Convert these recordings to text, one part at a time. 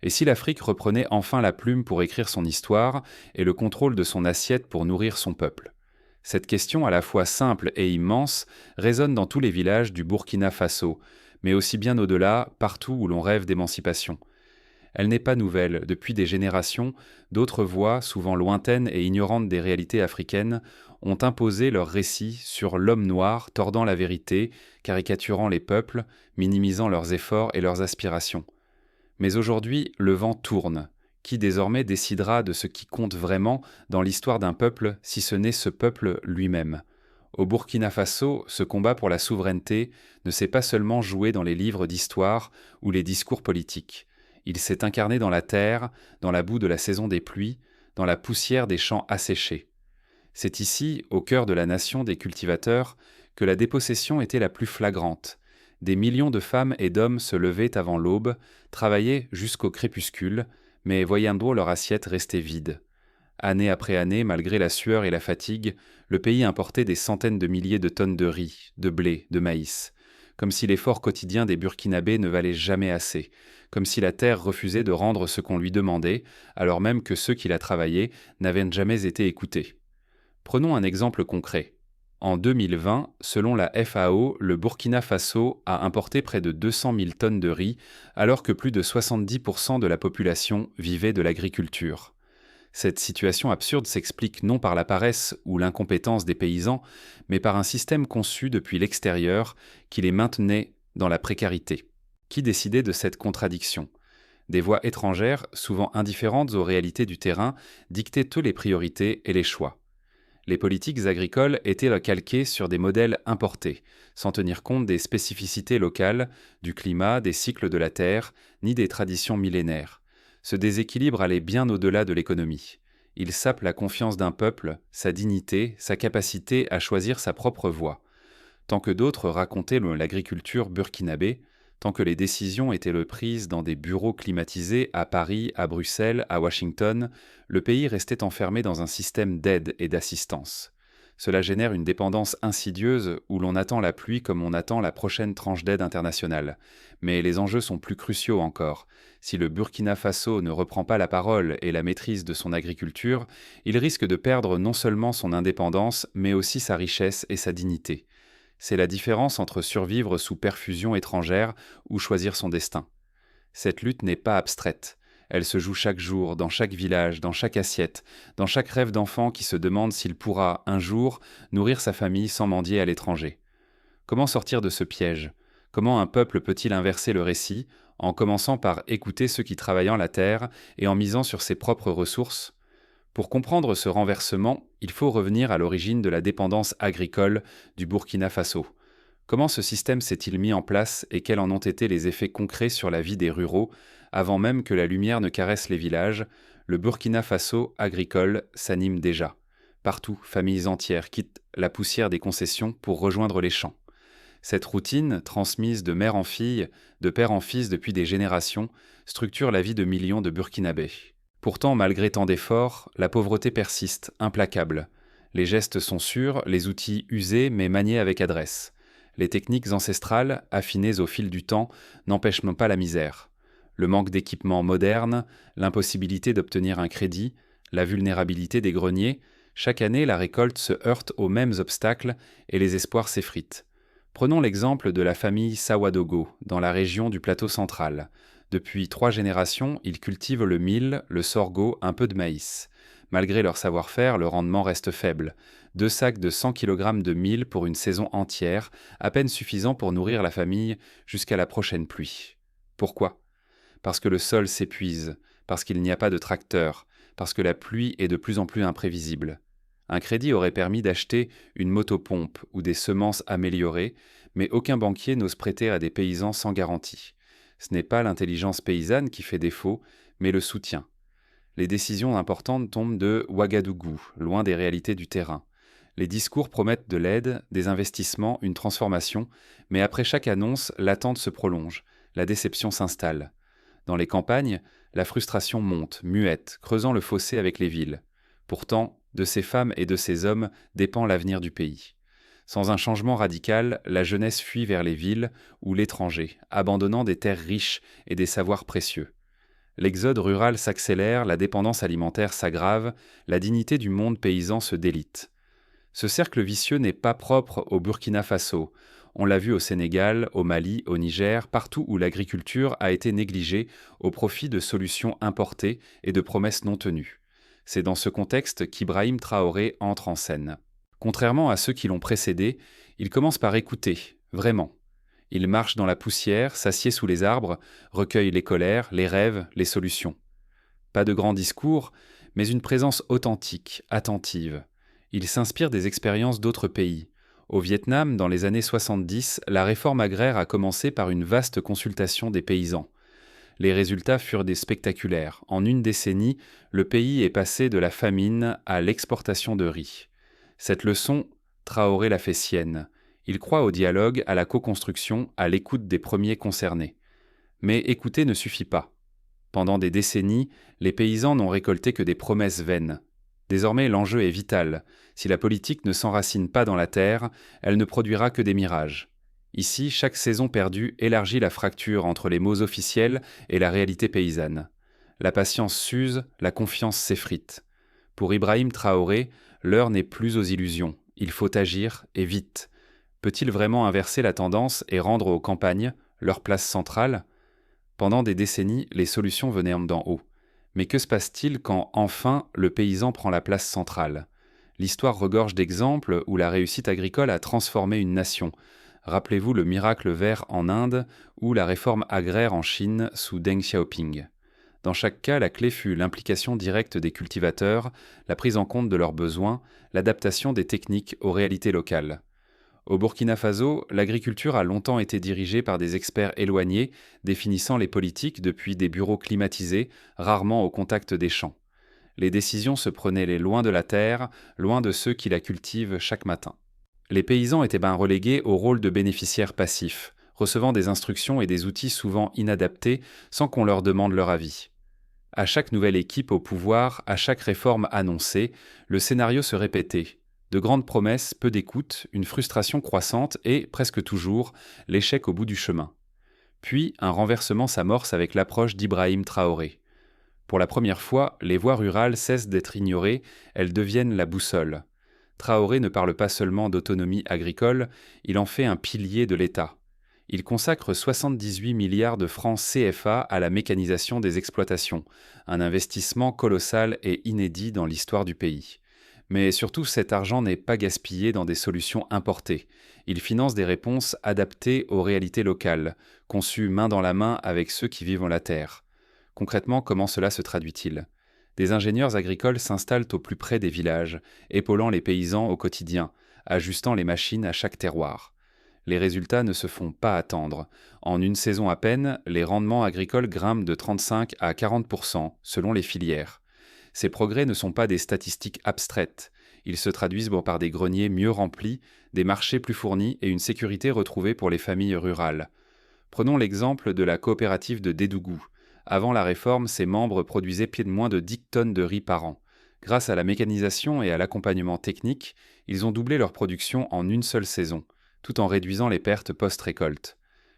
Et si l'Afrique reprenait enfin la plume pour écrire son histoire et le contrôle de son assiette pour nourrir son peuple? Cette question, à la fois simple et immense, résonne dans tous les villages du Burkina Faso, mais aussi bien au-delà, partout où l'on rêve d'émancipation. Elle n'est pas nouvelle. Depuis des générations, d'autres voix, souvent lointaines et ignorantes des réalités africaines, ont imposé leurs récits sur l'homme noir tordant la vérité, caricaturant les peuples, minimisant leurs efforts et leurs aspirations. Mais aujourd'hui, le vent tourne. Qui désormais décidera de ce qui compte vraiment dans l'histoire d'un peuple, si ce n'est ce peuple lui-même? Au Burkina Faso, ce combat pour la souveraineté ne s'est pas seulement joué dans les livres d'histoire ou les discours politiques. Il s'est incarné dans la terre, dans la boue de la saison des pluies, dans la poussière des champs asséchés. C'est ici, au cœur de la nation des cultivateurs, que la dépossession était la plus flagrante. Des millions de femmes et d'hommes se levaient avant l'aube, travaillaient jusqu'au crépuscule, mais voyant leur assiette rester vide. Année après année, malgré la sueur et la fatigue, le pays importait des centaines de milliers de tonnes de riz, de blé, de maïs. Comme si l'effort quotidien des Burkinabés ne valait jamais assez, comme si la terre refusait de rendre ce qu'on lui demandait, alors même que ceux qui la travaillaient n'avaient jamais été écoutés. Prenons un exemple concret. En 2020, selon la FAO, le Burkina Faso a importé près de 200 000 tonnes de riz, alors que plus de 70% de la population vivait de l'agriculture. Cette situation absurde s'explique non par la paresse ou l'incompétence des paysans, mais par un système conçu depuis l'extérieur qui les maintenait dans la précarité. Qui décidait de cette contradiction? Des voix étrangères, souvent indifférentes aux réalités du terrain, dictaient toutes les priorités et les choix. Les politiques agricoles étaient calquées sur des modèles importés, sans tenir compte des spécificités locales, du climat, des cycles de la terre, ni des traditions millénaires. Ce déséquilibre allait bien au-delà de l'économie. Il sape la confiance d'un peuple, sa dignité, sa capacité à choisir sa propre voie. Tant que d'autres racontaient l'agriculture burkinabé, tant que les décisions étaient prises dans des bureaux climatisés à Paris, à Bruxelles, à Washington, le pays restait enfermé dans un système d'aide et d'assistance. Cela génère une dépendance insidieuse où l'on attend la pluie comme on attend la prochaine tranche d'aide internationale. Mais les enjeux sont plus cruciaux encore. Si le Burkina Faso ne reprend pas la parole et la maîtrise de son agriculture, il risque de perdre non seulement son indépendance, mais aussi sa richesse et sa dignité. C'est la différence entre survivre sous perfusion étrangère ou choisir son destin. Cette lutte n'est pas abstraite. Elle se joue chaque jour, dans chaque village, dans chaque assiette, dans chaque rêve d'enfant qui se demande s'il pourra, un jour, nourrir sa famille sans mendier à l'étranger. Comment sortir de ce piège? Comment un peuple peut-il inverser le récit, en commençant par écouter ceux qui travaillent la terre et en misant sur ses propres ressources? Pour comprendre ce renversement, il faut revenir à l'origine de la dépendance agricole du Burkina Faso. Comment ce système s'est-il mis en place et quels en ont été les effets concrets sur la vie des ruraux avant même que la lumière ne caresse les villages? Le Burkina Faso agricole s'anime déjà. Partout, familles entières quittent la poussière des concessions pour rejoindre les champs. Cette routine, transmise de mère en fille, de père en fils depuis des générations, structure la vie de millions de Burkinabés. Pourtant, malgré tant d'efforts, la pauvreté persiste, implacable. Les gestes sont sûrs, les outils usés mais maniés avec adresse. Les techniques ancestrales, affinées au fil du temps, n'empêchent pas la misère. Le manque d'équipements modernes, l'impossibilité d'obtenir un crédit, la vulnérabilité des greniers, chaque année la récolte se heurte aux mêmes obstacles et les espoirs s'effritent. Prenons l'exemple de la famille Sawadogo, dans la région du plateau central. Depuis 3 générations, ils cultivent le mil, le sorgho, un peu de maïs. Malgré leur savoir-faire, le rendement reste faible. 2 sacs de 100 kg de mil pour une saison entière, à peine suffisant pour nourrir la famille jusqu'à la prochaine pluie. Pourquoi? Parce que le sol s'épuise, parce qu'il n'y a pas de tracteur, parce que la pluie est de plus en plus imprévisible. Un crédit aurait permis d'acheter une motopompe ou des semences améliorées, mais aucun banquier n'ose prêter à des paysans sans garantie. Ce n'est pas l'intelligence paysanne qui fait défaut, mais le soutien. Les décisions importantes tombent de Ouagadougou, loin des réalités du terrain. Les discours promettent de l'aide, des investissements, une transformation, mais après chaque annonce, l'attente se prolonge, la déception s'installe. Dans les campagnes, la frustration monte, muette, creusant le fossé avec les villes. Pourtant, de ces femmes et de ces hommes dépend l'avenir du pays. Sans un changement radical, la jeunesse fuit vers les villes ou l'étranger, abandonnant des terres riches et des savoirs précieux. L'exode rural s'accélère, la dépendance alimentaire s'aggrave, la dignité du monde paysan se délite. Ce cercle vicieux n'est pas propre au Burkina Faso. On l'a vu au Sénégal, au Mali, au Niger, partout où l'agriculture a été négligée au profit de solutions importées et de promesses non tenues. C'est dans ce contexte qu'Ibrahim Traoré entre en scène. Contrairement à ceux qui l'ont précédé, il commence par écouter, vraiment. Il marche dans la poussière, s'assied sous les arbres, recueille les colères, les rêves, les solutions. Pas de grands discours, mais une présence authentique, attentive. Il s'inspire des expériences d'autres pays. Au Vietnam, dans les années 70, la réforme agraire a commencé par une vaste consultation des paysans. Les résultats furent des spectaculaires. En une décennie, le pays est passé de la famine à l'exportation de riz. Cette leçon, Traoré l'a fait sienne. Il croit au dialogue, à la co-construction, à l'écoute des premiers concernés. Mais écouter ne suffit pas. Pendant des décennies, les paysans n'ont récolté que des promesses vaines. Désormais, l'enjeu est vital. Si la politique ne s'enracine pas dans la terre, elle ne produira que des mirages. Ici, chaque saison perdue élargit la fracture entre les mots officiels et la réalité paysanne. La patience s'use, la confiance s'effrite. Pour Ibrahim Traoré, l'heure n'est plus aux illusions. Il faut agir, et vite. Peut-il vraiment inverser la tendance et rendre aux campagnes leur place centrale ? Pendant des décennies, les solutions venaient d'en haut. Mais que se passe-t-il quand, enfin, le paysan prend la place centrale ? L'histoire regorge d'exemples où la réussite agricole a transformé une nation. Rappelez-vous le miracle vert en Inde ou la réforme agraire en Chine sous Deng Xiaoping. Dans chaque cas, la clé fut l'implication directe des cultivateurs, la prise en compte de leurs besoins, l'adaptation des techniques aux réalités locales. Au Burkina Faso, l'agriculture a longtemps été dirigée par des experts éloignés, définissant les politiques depuis des bureaux climatisés, rarement au contact des champs. Les décisions se prenaient loin de la terre, loin de ceux qui la cultivent chaque matin. Les paysans étaient relégués au rôle de bénéficiaires passifs, recevant des instructions et des outils souvent inadaptés sans qu'on leur demande leur avis. À chaque nouvelle équipe au pouvoir, à chaque réforme annoncée, le scénario se répétait. De grandes promesses, peu d'écoute, une frustration croissante et, presque toujours, l'échec au bout du chemin. Puis, un renversement s'amorce avec l'approche d'Ibrahim Traoré. Pour la première fois, les voies rurales cessent d'être ignorées, elles deviennent la boussole. Traoré ne parle pas seulement d'autonomie agricole, il en fait un pilier de l'État. Il consacre 78 milliards de francs CFA à la mécanisation des exploitations, un investissement colossal et inédit dans l'histoire du pays. Mais surtout, cet argent n'est pas gaspillé dans des solutions importées. Il finance des réponses adaptées aux réalités locales, conçues main dans la main avec ceux qui vivent la terre. Concrètement, comment cela se traduit-il ? Des ingénieurs agricoles s'installent au plus près des villages, épaulant les paysans au quotidien, ajustant les machines à chaque terroir. Les résultats ne se font pas attendre. En une saison à peine, les rendements agricoles grimpent de 35 à 40% selon les filières. Ces progrès ne sont pas des statistiques abstraites. Ils se traduisent par des greniers mieux remplis, des marchés plus fournis et une sécurité retrouvée pour les familles rurales. Prenons l'exemple de la coopérative de Dédougou. Avant la réforme, ses membres produisaient moins de 10 tonnes de riz par an. Grâce à la mécanisation et à l'accompagnement technique, ils ont doublé leur production en une seule saison, tout en réduisant les pertes post-récolte.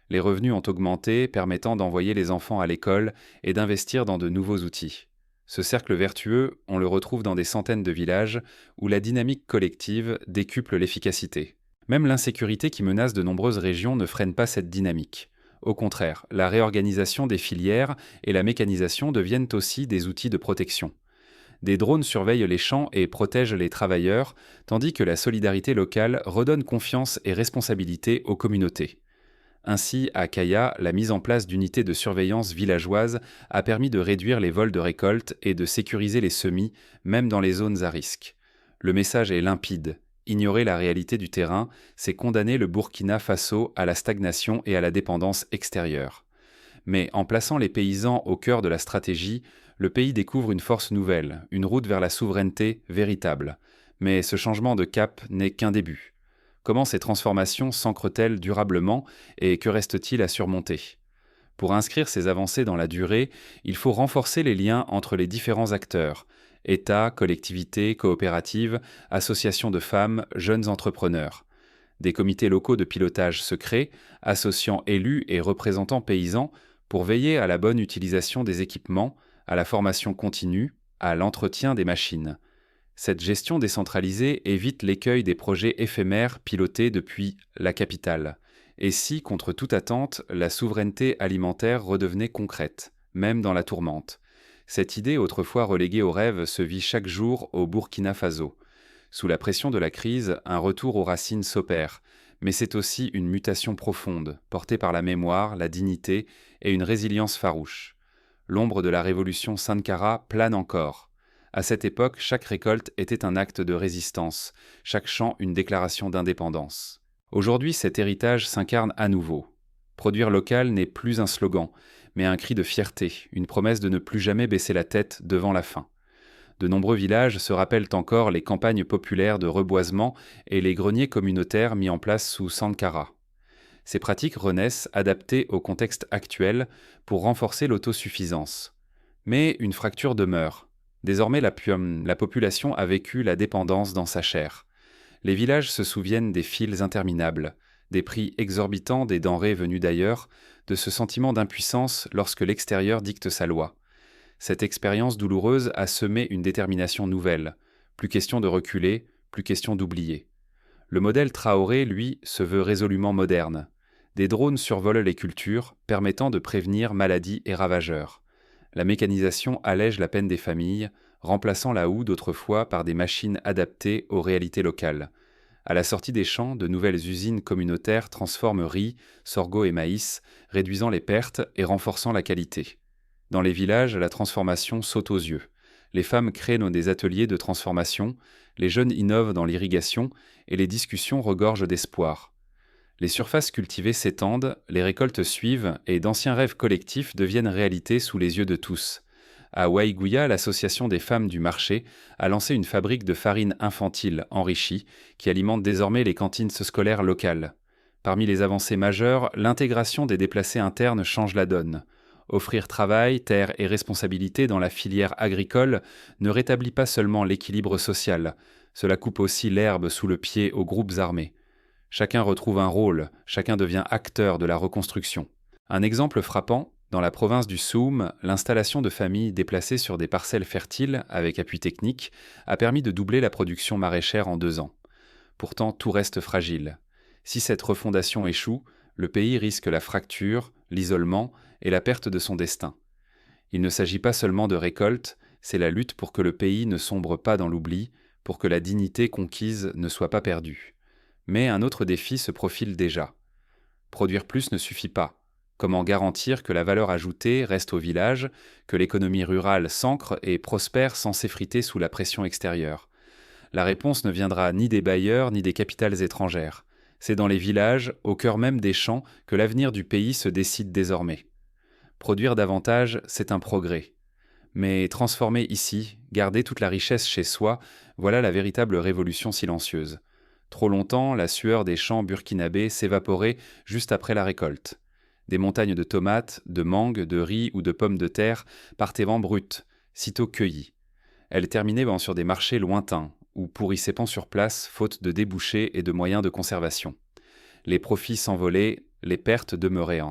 Les revenus ont augmenté, permettant d'envoyer les enfants à l'école et d'investir dans de nouveaux outils. Ce cercle vertueux, on le retrouve dans des centaines de villages où la dynamique collective décuple l'efficacité. Même l'insécurité qui menace de nombreuses régions ne freine pas cette dynamique. Au contraire, la réorganisation des filières et la mécanisation deviennent aussi des outils de protection. Des drones surveillent les champs et protègent les travailleurs, tandis que la solidarité locale redonne confiance et responsabilité aux communautés. Ainsi, à Kaya, la mise en place d'unités de surveillance villageoises a permis de réduire les vols de récoltes et de sécuriser les semis, même dans les zones à risque. Le message est limpide. Ignorer la réalité du terrain, c'est condamner le Burkina Faso à la stagnation et à la dépendance extérieure. Mais en plaçant les paysans au cœur de la stratégie, le pays découvre une force nouvelle, une route vers la souveraineté véritable. Mais ce changement de cap n'est qu'un début. Comment ces transformations s'ancrent-elles durablement et que reste-t-il à surmonter ? Pour inscrire ces avancées dans la durée, il faut renforcer les liens entre les différents acteurs, État, collectivités, coopératives, associations de femmes, jeunes entrepreneurs. Des comités locaux de pilotage se créent, associant élus et représentants paysans pour veiller à la bonne utilisation des équipements, à la formation continue, à l'entretien des machines. Cette gestion décentralisée évite l'écueil des projets éphémères pilotés depuis la capitale. Et si, contre toute attente, la souveraineté alimentaire redevenait concrète, même dans la tourmente? Cette idée, autrefois reléguée au rêve, se vit chaque jour au Burkina Faso. Sous la pression de la crise, un retour aux racines s'opère, mais c'est aussi une mutation profonde, portée par la mémoire, la dignité et une résilience farouche. L'ombre de la révolution Sankara plane encore. À cette époque, chaque récolte était un acte de résistance, chaque champ une déclaration d'indépendance. Aujourd'hui, cet héritage s'incarne à nouveau. Produire local n'est plus un slogan, mais un cri de fierté, une promesse de ne plus jamais baisser la tête devant la faim. De nombreux villages se rappellent encore les campagnes populaires de reboisement et les greniers communautaires mis en place sous Sankara. Ces pratiques renaissent adaptées au contexte actuel pour renforcer l'autosuffisance. Mais une fracture demeure. Désormais, la population a vécu la dépendance dans sa chair. Les villages se souviennent des files interminables, des prix exorbitants des denrées venues d'ailleurs, de ce sentiment d'impuissance lorsque l'extérieur dicte sa loi. Cette expérience douloureuse a semé une détermination nouvelle. Plus question de reculer, plus question d'oublier. Le modèle Traoré, lui, se veut résolument moderne. Des drones survolent les cultures, permettant de prévenir maladies et ravageurs. La mécanisation allège la peine des familles, remplaçant la houe d'autrefois par des machines adaptées aux réalités locales. À la sortie des champs, de nouvelles usines communautaires transforment riz, sorgho et maïs, réduisant les pertes et renforçant la qualité. Dans les villages, la transformation saute aux yeux. Les femmes créent des ateliers de transformation, les jeunes innovent dans l'irrigation et les discussions regorgent d'espoir. Les surfaces cultivées s'étendent, les récoltes suivent et d'anciens rêves collectifs deviennent réalité sous les yeux de tous. À Waïgouya, l'association des femmes du marché a lancé une fabrique de farine infantile enrichie qui alimente désormais les cantines scolaires locales. Parmi les avancées majeures, l'intégration des déplacés internes change la donne. Offrir travail, terre et responsabilité dans la filière agricole ne rétablit pas seulement l'équilibre social, cela coupe aussi l'herbe sous le pied aux groupes armés. Chacun retrouve un rôle, chacun devient acteur de la reconstruction. Un exemple frappant, dans la province du Soum, l'installation de familles déplacées sur des parcelles fertiles, avec appui technique, a permis de doubler la production maraîchère en 2 ans. Pourtant, tout reste fragile. Si cette refondation échoue, le pays risque la fracture, l'isolement et la perte de son destin. Il ne s'agit pas seulement de récolte, c'est la lutte pour que le pays ne sombre pas dans l'oubli, pour que la dignité conquise ne soit pas perdue. Mais un autre défi se profile déjà. Produire plus ne suffit pas. Comment garantir que la valeur ajoutée reste au village, que l'économie rurale s'ancre et prospère sans s'effriter sous la pression extérieure? La réponse ne viendra ni des bailleurs ni des capitales étrangères. C'est dans les villages, au cœur même des champs, que l'avenir du pays se décide désormais. Produire davantage, c'est un progrès. Mais transformer ici, garder toute la richesse chez soi, voilà la véritable révolution silencieuse. Trop longtemps, la sueur des champs burkinabés s'évaporait juste après la récolte. Des montagnes de tomates, de mangues, de riz ou de pommes de terre partaient en brut, sitôt cueillies. Elles terminaient sur des marchés lointains, ou pourrissaient sur place, faute de débouchés et de moyens de conservation. Les profits s'envolaient, les pertes demeuraient.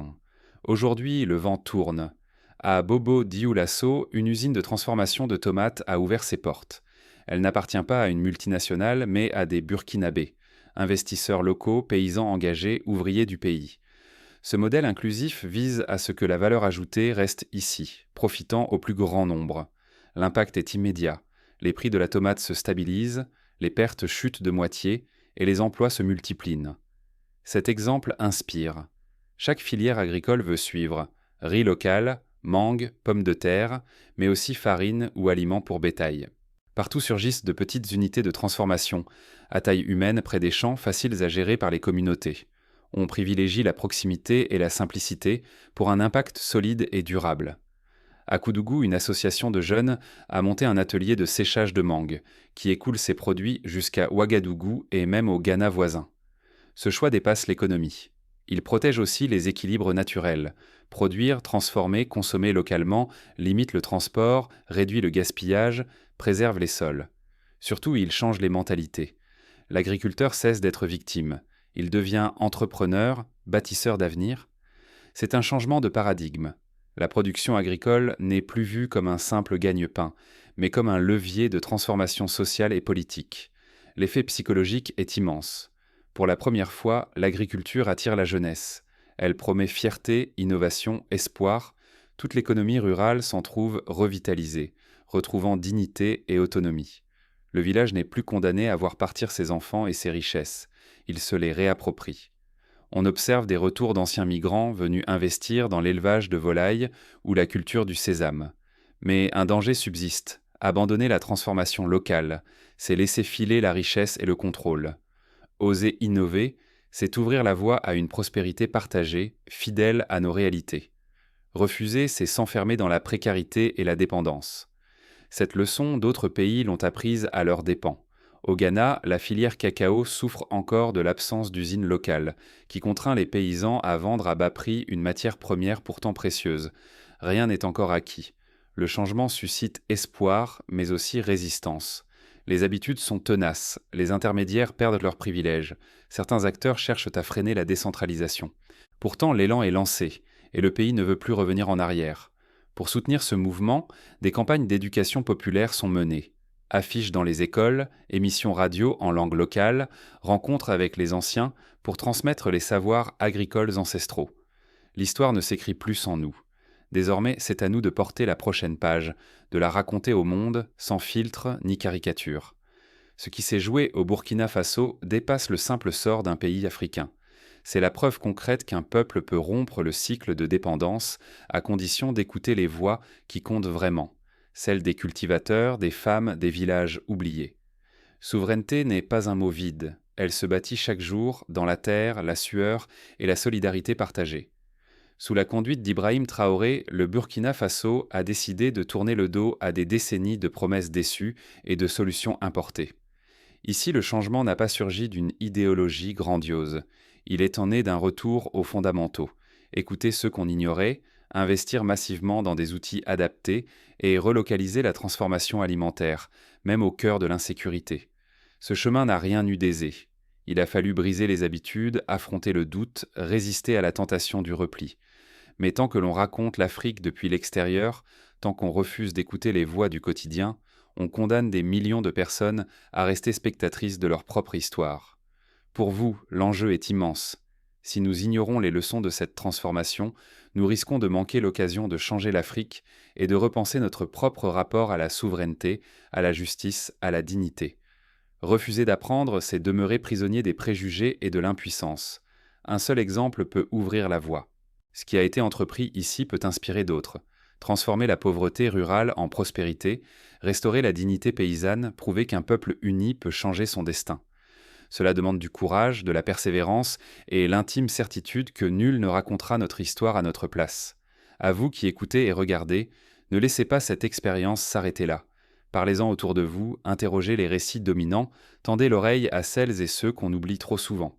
Aujourd'hui, le vent tourne. À Bobo Dioulasso, une usine de transformation de tomates a ouvert ses portes. Elle n'appartient pas à une multinationale, mais à des Burkinabés, investisseurs locaux, paysans engagés, ouvriers du pays. Ce modèle inclusif vise à ce que la valeur ajoutée reste ici, profitant au plus grand nombre. L'impact est immédiat. Les prix de la tomate se stabilisent, les pertes chutent de moitié et les emplois se multiplient. Cet exemple inspire. Chaque filière agricole veut suivre. Riz local, mangue, pommes de terre, mais aussi farine ou aliments pour bétail. Partout surgissent de petites unités de transformation, à taille humaine près des champs, faciles à gérer par les communautés. On privilégie la proximité et la simplicité pour un impact solide et durable. À Koudougou, une association de jeunes a monté un atelier de séchage de mangue, qui écoule ses produits jusqu'à Ouagadougou et même au Ghana voisin. Ce choix dépasse l'économie. Il protège aussi les équilibres naturels. Produire, transformer, consommer localement limite le transport, réduit le gaspillage, préserve les sols. Surtout, il change les mentalités. L'agriculteur cesse d'être victime. Il devient entrepreneur, bâtisseur d'avenir. C'est un changement de paradigme. La production agricole n'est plus vue comme un simple gagne-pain, mais comme un levier de transformation sociale et politique. L'effet psychologique est immense. Pour la première fois, l'agriculture attire la jeunesse. Elle promet fierté, innovation, espoir. Toute l'économie rurale s'en trouve revitalisée, retrouvant dignité et autonomie. Le village n'est plus condamné à voir partir ses enfants et ses richesses. Il se les réapproprie. On observe des retours d'anciens migrants venus investir dans l'élevage de volailles ou la culture du sésame. Mais un danger subsiste. Abandonner la transformation locale, c'est laisser filer la richesse et le contrôle. Oser innover, c'est ouvrir la voie à une prospérité partagée, fidèle à nos réalités. Refuser, c'est s'enfermer dans la précarité et la dépendance. Cette leçon, d'autres pays l'ont apprise à leurs dépens. Au Ghana, la filière cacao souffre encore de l'absence d'usines locales, qui contraint les paysans à vendre à bas prix une matière première pourtant précieuse. Rien n'est encore acquis. Le changement suscite espoir, mais aussi résistance. Les habitudes sont tenaces, les intermédiaires perdent leurs privilèges, certains acteurs cherchent à freiner la décentralisation. Pourtant, l'élan est lancé, et le pays ne veut plus revenir en arrière. Pour soutenir ce mouvement, des campagnes d'éducation populaire sont menées. Affiches dans les écoles, émissions radio en langue locale, rencontres avec les anciens pour transmettre les savoirs agricoles ancestraux. L'histoire ne s'écrit plus sans nous. Désormais, c'est à nous de porter la prochaine page, de la raconter au monde, sans filtre ni caricature. Ce qui s'est joué au Burkina Faso dépasse le simple sort d'un pays africain. C'est la preuve concrète qu'un peuple peut rompre le cycle de dépendance à condition d'écouter les voix qui comptent vraiment, celles des cultivateurs, des femmes, des villages oubliés. Souveraineté n'est pas un mot vide, elle se bâtit chaque jour dans la terre, la sueur et la solidarité partagée. Sous la conduite d'Ibrahim Traoré, le Burkina Faso a décidé de tourner le dos à des décennies de promesses déçues et de solutions importées. Ici, le changement n'a pas surgi d'une idéologie grandiose. Il est né d'un retour aux fondamentaux. Écouter ceux qu'on ignorait, investir massivement dans des outils adaptés et relocaliser la transformation alimentaire, même au cœur de l'insécurité. Ce chemin n'a rien eu d'aisé. Il a fallu briser les habitudes, affronter le doute, résister à la tentation du repli. Mais tant que l'on raconte l'Afrique depuis l'extérieur, tant qu'on refuse d'écouter les voix du quotidien, on condamne des millions de personnes à rester spectatrices de leur propre histoire. Pour vous, l'enjeu est immense. Si nous ignorons les leçons de cette transformation, nous risquons de manquer l'occasion de changer l'Afrique et de repenser notre propre rapport à la souveraineté, à la justice, à la dignité. Refuser d'apprendre, c'est demeurer prisonnier des préjugés et de l'impuissance. Un seul exemple peut ouvrir la voie. Ce qui a été entrepris ici peut inspirer d'autres. Transformer la pauvreté rurale en prospérité, restaurer la dignité paysanne, prouver qu'un peuple uni peut changer son destin. Cela demande du courage, de la persévérance et l'intime certitude que nul ne racontera notre histoire à notre place. À vous qui écoutez et regardez, ne laissez pas cette expérience s'arrêter là. Parlez-en autour de vous, interrogez les récits dominants, tendez l'oreille à celles et ceux qu'on oublie trop souvent.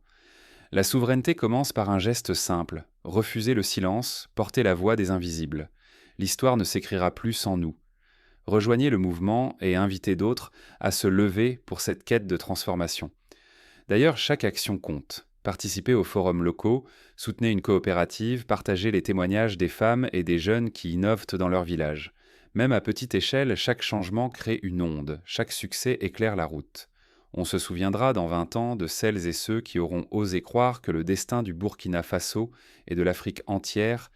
La souveraineté commence par un geste simple, refuser le silence, porter la voix des invisibles. L'histoire ne s'écrira plus sans nous. Rejoignez le mouvement et invitez d'autres à se lever pour cette quête de transformation. D'ailleurs, chaque action compte. Participez aux forums locaux, soutenez une coopérative, partagez les témoignages des femmes et des jeunes qui innovent dans leur village. Même à petite échelle, chaque changement crée une onde, chaque succès éclaire la route. On se souviendra dans 20 ans de celles et ceux qui auront osé croire que le destin du Burkina Faso et de l'Afrique entière